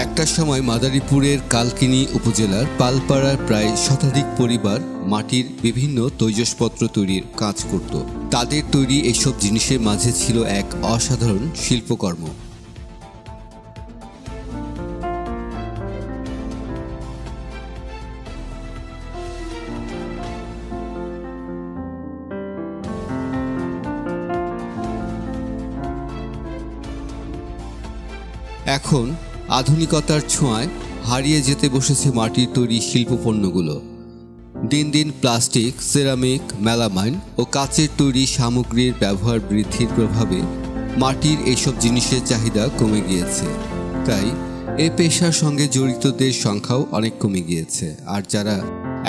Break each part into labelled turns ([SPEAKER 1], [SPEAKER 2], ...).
[SPEAKER 1] একটা সময় মাদারীপুরের কালকিনি উপজেলার পালপাড়ার প্রায় শতাধিক পরিবার মাটির বিভিন্ন তৈজসপত্র তৈরির কাজ করত। তাদের তৈরি এসব জিনিসের মাঝে ছিল এক অসাধারণ শিল্পকর্ম। এখন আধুনিকতার ছোঁয়ায় হারিয়ে যেতে বসেছে মাটির তৈরি শিল্পপণ্যগুলো। দিন দিন প্লাস্টিক, সিরামিক, মেলামাইন ও কাচের তৈরি সামগ্রীর ব্যবহার বৃদ্ধির প্রভাবে মাটির এসব জিনিসের চাহিদা কমে গিয়েছে। তাই এ পেশার সঙ্গে জড়িতদের সংখ্যাও অনেক কমে গিয়েছে। আর যারা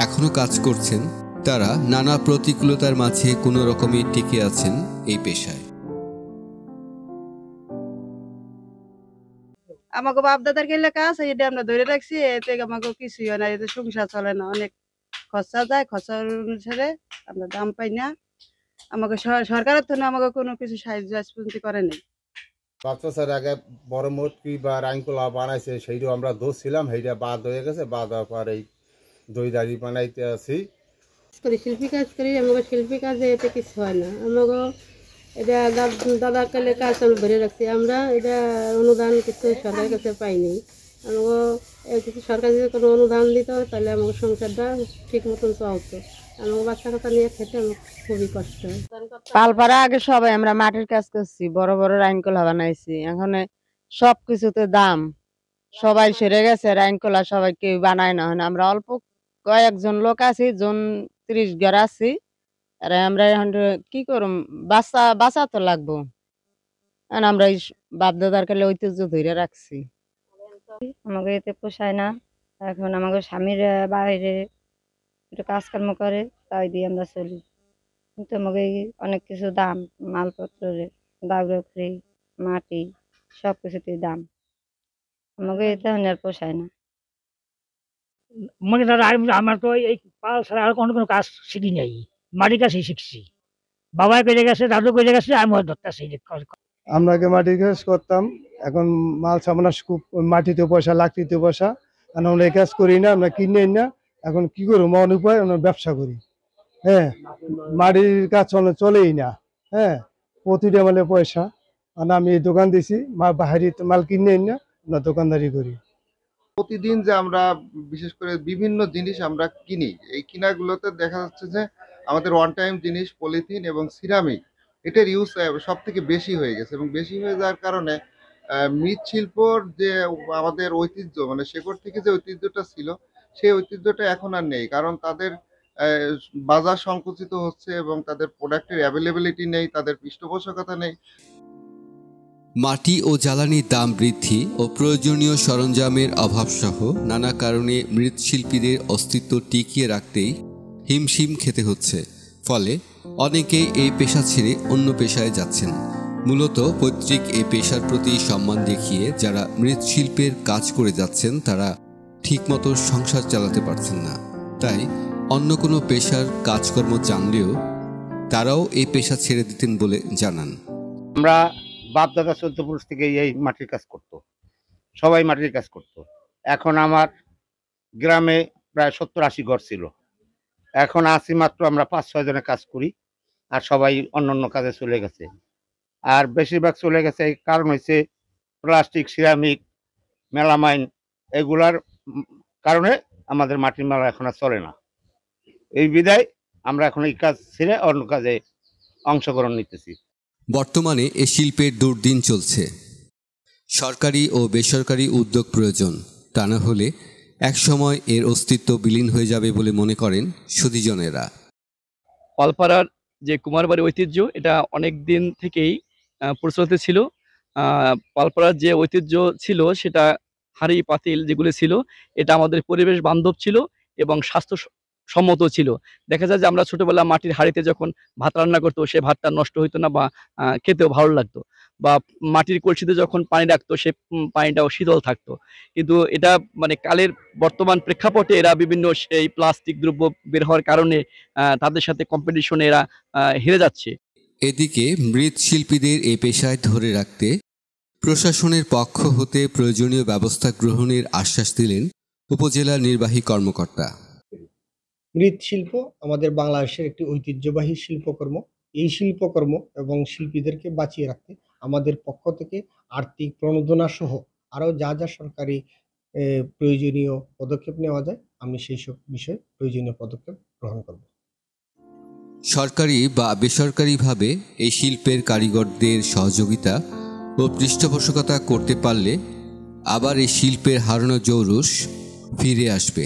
[SPEAKER 1] এখনও কাজ করছেন তারা নানা প্রতিকূলতার মাঝে কোনো রকমে টিকে আছেন এই পেশায়।
[SPEAKER 2] আমাকে বাপ দাদার গেলে কাজ এটা আমরা ধরে রাখছি, এতে আমাকে কিছুই হয় না, এতে সংসার চলে না, অনেক খরচা যায়, খরচার অনুসারে আমরা দাম পাই না। আমাকে সরকারের থেকে আমাকে কোনো কিছু সাহায্য আজ পর্যন্ত করেনি।
[SPEAKER 3] 5 বছর আগে বড় মূর্তি বা রাইনকোলা বানাইছে, সেইটাও আমরা ধরছিলাম, সেইটা বাদ হয়ে গেছে। বাদ হওয়ার পর এই দই দাড়ি বানাইতে আছি।
[SPEAKER 4] শিল্পী কাজ করি, আমাকে শিল্পী কাজে এতে কিছু হয় না। আমাকে এটা দাদার কালে কাজ আমি ধরে রাখছি। আমরা এটা অনুদান কিছু সরকারের কাছে পাইনি। আমাকে কিছু সরকার যদি কোনো অনুদান দিত তাহলে আমাকে সংসারটা ঠিক মতন চলতো। আমাকে বাচ্চা কাচ্চা নিয়ে খেতে আমার খুবই কষ্ট হয়।
[SPEAKER 5] পালপাড়া আগে সবাই আমরা মাটির কাজ করছি, বড় বড় রাইনকোলা বানাইছি। এখন সব কিছুতে দাম, সবাই সেরে গেছে, রাইনকোলা সবাই কেউ বানায় না। আমরা অল্প কয়েকজন লোক আছি, জন 30 ঘর আছি। আর আমরা এখন কি করব, বাঁচা তো লাগবো। আমরা এই বাপ দাদার কালে ঐতিহ্য ধরে রাখছি।
[SPEAKER 6] আমাকে এতে পোষায় না। এখন আমাকে স্বামীর বাইরে একটু কাজকর্ম করে, তাই দিয়ে আমরা চলি। কিন্তু আমাকে অনেক কিছু দাম, মালপত্রের দাগড়ি, মাটি, সব কিছুতেই দাম। আমাকে এতে আর পোষায় না।
[SPEAKER 7] আমাকে দাদা আমার তো এই পাল ছাড়া আর কোনো কাজ শিখি নাই, মাটির কাজই শিখছি। বাবা করে গেছে, দাদু করে গেছে, আমি ধরতেছি।
[SPEAKER 8] আমরা আগে মাটির কাজ করতাম, এখন মাল সামানা খুব মাটিতে পয়সা, লাকড়িতে পয়সা। কারণ আমরা এই কাজ করি না, আমরা কিনে না। এখন কি করবো, মন উপায় আমরা ব্যবসা করি। হ্যাঁ, মাটির কাজ চলেই না। হ্যাঁ, প্রতিটা মালে পয়সা। আর আমি এই দোকান দিছি, বাহারি মাল কিনে না, আমরা দোকানদারি করি।
[SPEAKER 9] প্রতিদিন যে আমরা বিশেষ করে বিভিন্ন জিনিস আমরা কিনি, এই কিনাগুলোতে দেখা যাচ্ছে যে আমাদের ওয়ান টাইম জিনিস পলিথিন এবং সিরামিক, এটার ইউজ সব থেকে বেশি হয়ে গেছে। এবং বেশি হয়ে যাওয়ার কারণে মৃৎশিল্পর যে আমাদের ঐতিহ্য, মানে শেকড় থেকে যে ঐতিহ্যটা ছিল, সেই ঐতিহ্যটা এখন আর নেই। কারণ তাদের বাজার সংকুচিত হচ্ছে এবং তাদের প্রোডাক্টের অ্যাভেলেবিলিটি নেই, তাদের পৃষ্ঠপোষকতা নেই।
[SPEAKER 1] মাটি ও জ্বালানির দাম বৃদ্ধি ও প্রয়োজনীয় সরঞ্জামের অভাবসহ নানা কারণে মৃৎশিল্পীদের অস্তিত্ব টিকিয়ে রাখতেই হিমশিম খেতে হচ্ছে। ফলে অনেকেই এই পেশা ছেড়ে অন্য পেশায় যাচ্ছেন। মূলত পৈতৃক এই পেশার প্রতি সম্মান দেখিয়ে যারা মৃৎশিল্পের কাজ করে যাচ্ছেন তারা ঠিকমতো সংসার চালাতে পারছেন না। তাই অন্য কোনো পেশার কাজকর্ম জানলেও তারাও এই পেশা ছেড়ে দিতেন বলে জানান।
[SPEAKER 3] আমরা বাপ দাদা 14 পুরুষ থেকে এই মাটির কাজ করত, সবাই মাটির কাজ করত। এখন আমার গ্রামে প্রায় 70-80 ঘর ছিল, এখন আছি মাত্র আমরা 5-6 জনে কাজ করি। আর সবাই অন্য কাজে চলে গেছে। আর বেশিরভাগ চলে গেছে, এই কারণ হচ্ছে প্লাস্টিক, সিরামিক, মেলামাইন, এগুলার কারণে আমাদের মাটির মেলা এখন আর চলে না। এই বিদায় আমরা এখন এই কাজ ছেড়ে অন্য কাজে অংশগ্রহণ নিতেছি।
[SPEAKER 1] বর্তমানে এ শিল্পের দুর্দিন চলছে। সরকারি ও বেসরকারি উদ্যোগ প্রয়োজন, তা না হলে একসময় এর অস্তিত্ব বিলীন হয়ে যাবে বলে মনে করেন সুধীজনেরা।
[SPEAKER 10] পালপাড়ার যে কুমারবাড়ি ঐতিহ্য, এটা অনেক দিন থেকেই প্রচলিত ছিল। পালপাড়ার যে ঐতিহ্য ছিল সেটা হাঁড়ি পাতিল যেগুলো ছিল, এটা আমাদের পরিবেশ বান্ধব ছিল এবং স্বাস্থ্যসম্মত ছিল। দেখা যায় যে আমরা ছোটবেলা মাটির হাঁড়িতে যখন ভাত রান্না করতো, সে ভাতটা নষ্ট হইতো না বা খেতেও ভালো লাগতো। বা মাটির কলসিতে যখন পানি রাখতো, সে পানিটাও শীতল থাকতো। কিন্তু এটা মানে কালের বর্তমান প্রেক্ষাপটে এরা বিভিন্ন সেই প্লাস্টিক দ্রব্য বের হওয়ার কারণে তাদের সাথে কম্পিটিশনে এরা হেরে যাচ্ছে।
[SPEAKER 1] এদিকে মৃৎশিল্পীদের এই পেশায় ধরে রাখতে প্রশাসনের পক্ষ হতে প্রয়োজনীয় ব্যবস্থা গ্রহণের আশ্বাস দিলেন উপজেলা নির্বাহী কর্মকর্তা।
[SPEAKER 11] মৃৎশিল্প আমাদের বাংলাদেশের একটি ঐতিহ্যবাহী শিল্পকর্ম। এই শিল্পকর্ম এবং শিল্পীদেরকে বাঁচিয়ে রাখতে আমাদের পক্ষ থেকে আর্থিক প্রণোদনা সহ আরও যা যা সরকারি প্রয়োজনীয় পদক্ষেপ নেওয়া যায়, আমি সেই সব বিষয়ে প্রয়োজনীয় পদক্ষেপ গ্রহণ করব।
[SPEAKER 1] সরকারি বা বেসরকারিভাবে এই শিল্পের কারিগরদের সহযোগিতা ও পৃষ্ঠপোষকতা করতে পারলে আবার এই শিল্পের হারানো জৌলুস ফিরে আসবে।